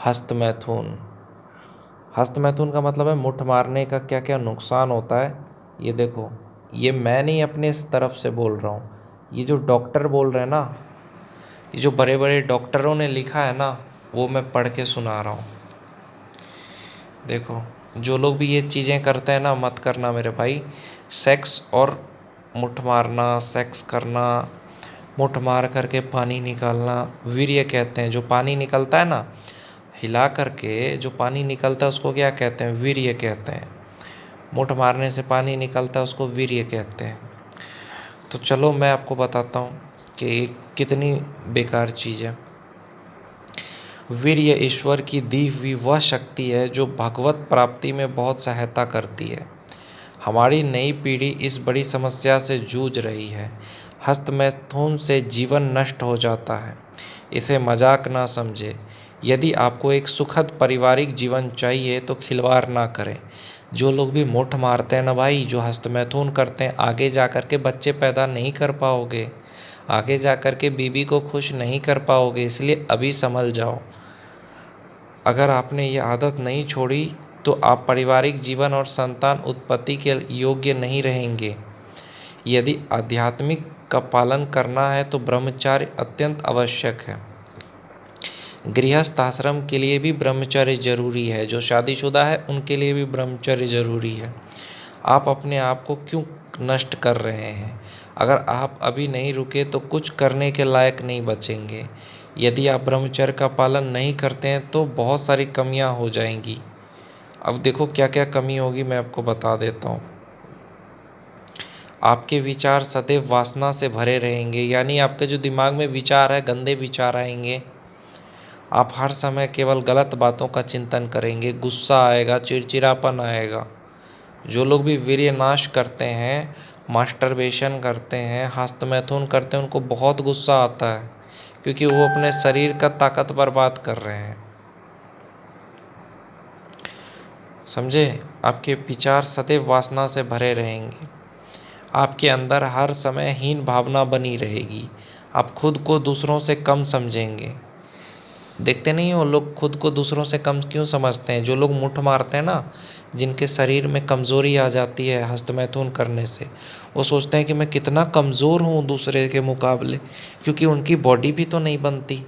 हस्तमैथुन। हस्तमैथुन का मतलब है मुठ मारने का क्या क्या नुकसान होता है। ये देखो, ये मैं नहीं अपने इस तरफ से बोल रहा हूँ, ये जो डॉक्टर बोल रहे हैं ना, ये जो बड़े बड़े डॉक्टरों ने लिखा है ना, वो मैं पढ़ के सुना रहा हूँ। देखो, जो लोग भी ये चीज़ें करते हैं ना, मत करना मेरे भाई। सेक्स और मुठ मारना, सेक्स करना, मुठ मार करके पानी निकालना, वीर्य कहते हैं। जो पानी निकलता है ना, हिला करके जो पानी निकलता है उसको क्या कहते हैं? वीर्य कहते हैं। मुठ मारने से पानी निकलता है उसको वीर्य कहते हैं। तो चलो मैं आपको बताता हूँ कि कितनी बेकार चीज़ है। वीर्य ईश्वर की दी हुई वह शक्ति है जो भगवत प्राप्ति में बहुत सहायता करती है। हमारी नई पीढ़ी इस बड़ी समस्या से जूझ रही है। हस्तमैथुन से जीवन नष्ट हो जाता है, इसे मजाक ना समझे। यदि आपको एक सुखद पारिवारिक जीवन चाहिए तो खिलवाड़ ना करें। जो लोग भी मुठ मारते हैं ना भाई, जो हस्तमैथुन करते हैं, आगे जा कर के बच्चे पैदा नहीं कर पाओगे, आगे जा कर के बीबी को खुश नहीं कर पाओगे। इसलिए अभी संभल जाओ। अगर आपने ये आदत नहीं छोड़ी तो आप पारिवारिक जीवन और संतान उत्पत्ति के योग्य नहीं रहेंगे। यदि आध्यात्मिक का पालन करना है तो ब्रह्मचर्य अत्यंत आवश्यक है। गृहस्थ आश्रम के लिए भी ब्रह्मचर्य जरूरी है। जो शादीशुदा है उनके लिए भी ब्रह्मचर्य जरूरी है। आप अपने आप को क्यों नष्ट कर रहे हैं? अगर आप अभी नहीं रुके तो कुछ करने के लायक नहीं बचेंगे। यदि आप ब्रह्मचर्य का पालन नहीं करते हैं तो बहुत सारी कमियां हो जाएंगी। अब देखो क्या क्या कमी होगी, मैं आपको बता देता हूँ। आपके विचार सदैव वासना से भरे रहेंगे, यानी आपके जो दिमाग में विचार है, गंदे विचार आएंगे। आप हर समय केवल गलत बातों का चिंतन करेंगे, गुस्सा आएगा, चिड़चिड़ापन आएगा। जो लोग भी वीर्य नाश करते हैं, मास्टरबेशन करते हैं, हस्तमैथुन करते हैं, उनको बहुत गुस्सा आता है, क्योंकि वो अपने शरीर का ताकत बर्बाद कर रहे हैं। समझे? आपके विचार सदैव वासना से भरे रहेंगे। आपके अंदर हर समय हीन भावना बनी रहेगी। आप खुद को दूसरों से कम समझेंगे। देखते नहीं हो लोग खुद को दूसरों से कम क्यों समझते हैं? जो लोग मुठ मारते हैं ना, जिनके शरीर में कमज़ोरी आ जाती है हस्तमैथुन करने से, वो सोचते हैं कि मैं कितना कमज़ोर हूँ दूसरे के मुकाबले, क्योंकि उनकी बॉडी भी तो नहीं बनती।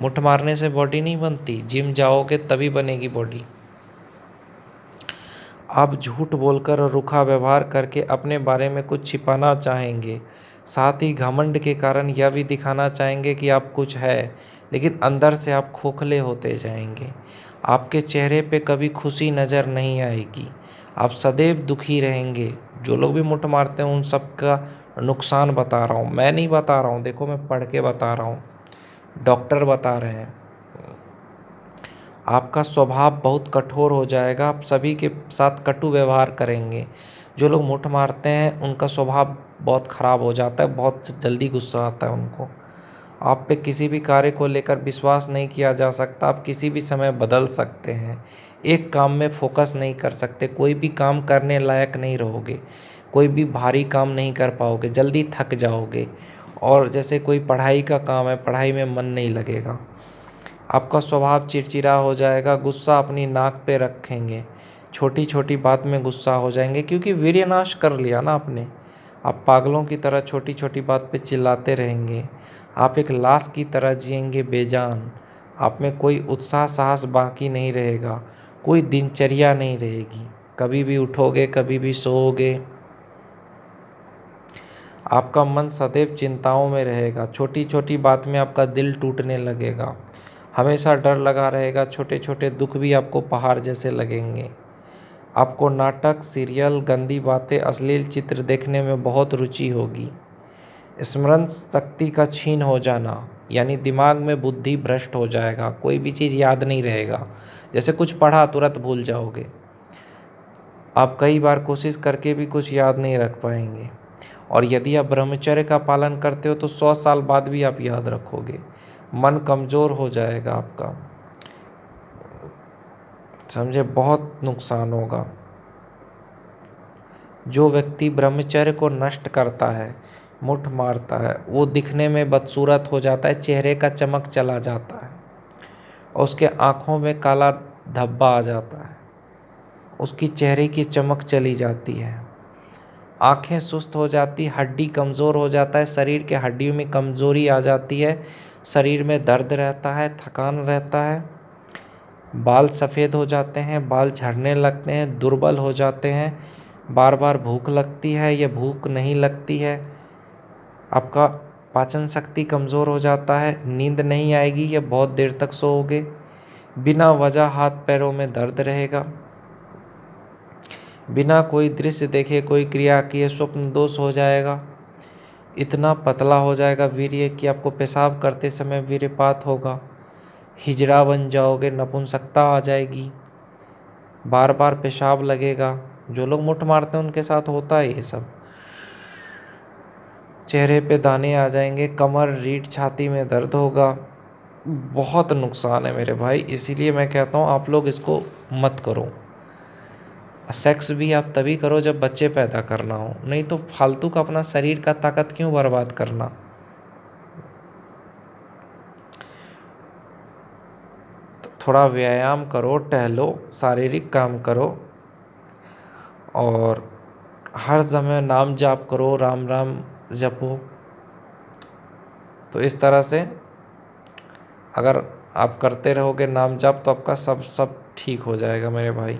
मुठ मारने से बॉडी नहीं बनती, जिम जाओगे तभी बनेगी बॉडी। आप झूठ बोलकर और रूखा व्यवहार करके अपने बारे में कुछ छिपाना चाहेंगे। साथ ही घमंड के कारण यह भी दिखाना चाहेंगे कि आप कुछ है, लेकिन अंदर से आप खोखले होते जाएंगे। आपके चेहरे पे कभी खुशी नज़र नहीं आएगी। आप सदैव दुखी रहेंगे। जो लोग भी मुठ मारते हैं उन सब का नुकसान बता रहा हूँ, मैं नहीं बता रहा हूँ। देखो, मैं पढ़ के बता रहा हूँ, डॉक्टर बता रहे हैं। आपका स्वभाव बहुत कठोर हो जाएगा, आप सभी के साथ कटु व्यवहार करेंगे। जो लोग मुठ मारते हैं उनका स्वभाव बहुत ख़राब हो जाता है, बहुत जल्दी गुस्सा आता है उनको। आप पे किसी भी कार्य को लेकर विश्वास नहीं किया जा सकता। आप किसी भी समय बदल सकते हैं। एक काम में फोकस नहीं कर सकते, कोई भी काम करने लायक नहीं रहोगे। कोई भी भारी काम नहीं कर पाओगे, जल्दी थक जाओगे। और जैसे कोई पढ़ाई का काम है, पढ़ाई में मन नहीं लगेगा। आपका स्वभाव चिड़चिड़ा हो जाएगा, गुस्सा अपनी नाक पे रखेंगे, छोटी छोटी बात में गुस्सा हो जाएंगे, क्योंकि वीर्यनाश कर लिया ना आपने। आप पागलों की तरह छोटी छोटी बात पे चिल्लाते रहेंगे। आप एक लाश की तरह जिएंगे बेजान। आप में कोई उत्साह साहस बाकी नहीं रहेगा, कोई दिनचर्या नहीं रहेगी। कभी भी उठोगे, कभी भी सोओगे। आपका मन सदैव चिंताओं में रहेगा, छोटी छोटी बात में आपका दिल टूटने लगेगा। हमेशा डर लगा रहेगा, छोटे छोटे दुख भी आपको पहाड़ जैसे लगेंगे। आपको नाटक, सीरियल, गंदी बातें, अश्लील चित्र देखने में बहुत रुचि होगी। स्मरण शक्ति का क्षीण हो जाना, यानी दिमाग में बुद्धि भ्रष्ट हो जाएगा, कोई भी चीज़ याद नहीं रहेगा। जैसे कुछ पढ़ा तुरंत भूल जाओगे। आप कई बार कोशिश करके भी कुछ याद नहीं रख पाएंगे। और यदि आप ब्रह्मचर्य का पालन करते हो तो 100 साल बाद भी आप याद रखोगे। मन कमज़ोर हो जाएगा आपका। समझे? बहुत नुकसान होगा। जो व्यक्ति ब्रह्मचर्य को नष्ट करता है, मुठ मारता है, वो दिखने में बदसूरत हो जाता है, चेहरे का चमक चला जाता है। और उसके आँखों में काला धब्बा आ जाता है, उसकी चेहरे की चमक चली जाती है, आँखें सुस्त हो जाती, हड्डी कमज़ोर हो जाता है, शरीर के हड्डियों में कमज़ोरी आ जाती है, शरीर में दर्द रहता है, थकान रहता है, बाल सफ़ेद हो जाते हैं, बाल झड़ने लगते हैं, दुर्बल हो जाते हैं, बार बार भूख लगती है या भूख नहीं लगती है, आपका पाचन शक्ति कमज़ोर हो जाता है, नींद नहीं आएगी या बहुत देर तक सोओगे, बिना वजह हाथ पैरों में दर्द रहेगा, बिना कोई दृश्य देखे कोई क्रिया किए स्वप्न दोष हो जाएगा, इतना पतला हो जाएगा वीर्य कि आपको पेशाब करते समय वीर्यपात होगा, हिजड़ा बन जाओगे, नपुंसकता आ जाएगी, बार बार पेशाब लगेगा। जो लोग मुठ मारते हैं उनके साथ होता है ये सब। चेहरे पे दाने आ जाएंगे, कमर, रीढ़, छाती में दर्द होगा, बहुत नुकसान है मेरे भाई। इसीलिए मैं कहता हूँ आप लोग इसको मत करो। सेक्स भी आप तभी करो जब बच्चे पैदा करना हो, नहीं तो फालतू का अपना शरीर का ताकत क्यों बर्बाद करना। तो थोड़ा व्यायाम करो, टहलो, शारीरिक काम करो और हर समय नाम जाप करो, राम राम जपो। तो इस तरह से अगर आप करते रहोगे नाम जाप तो आपका सब ठीक हो जाएगा मेरे भाई।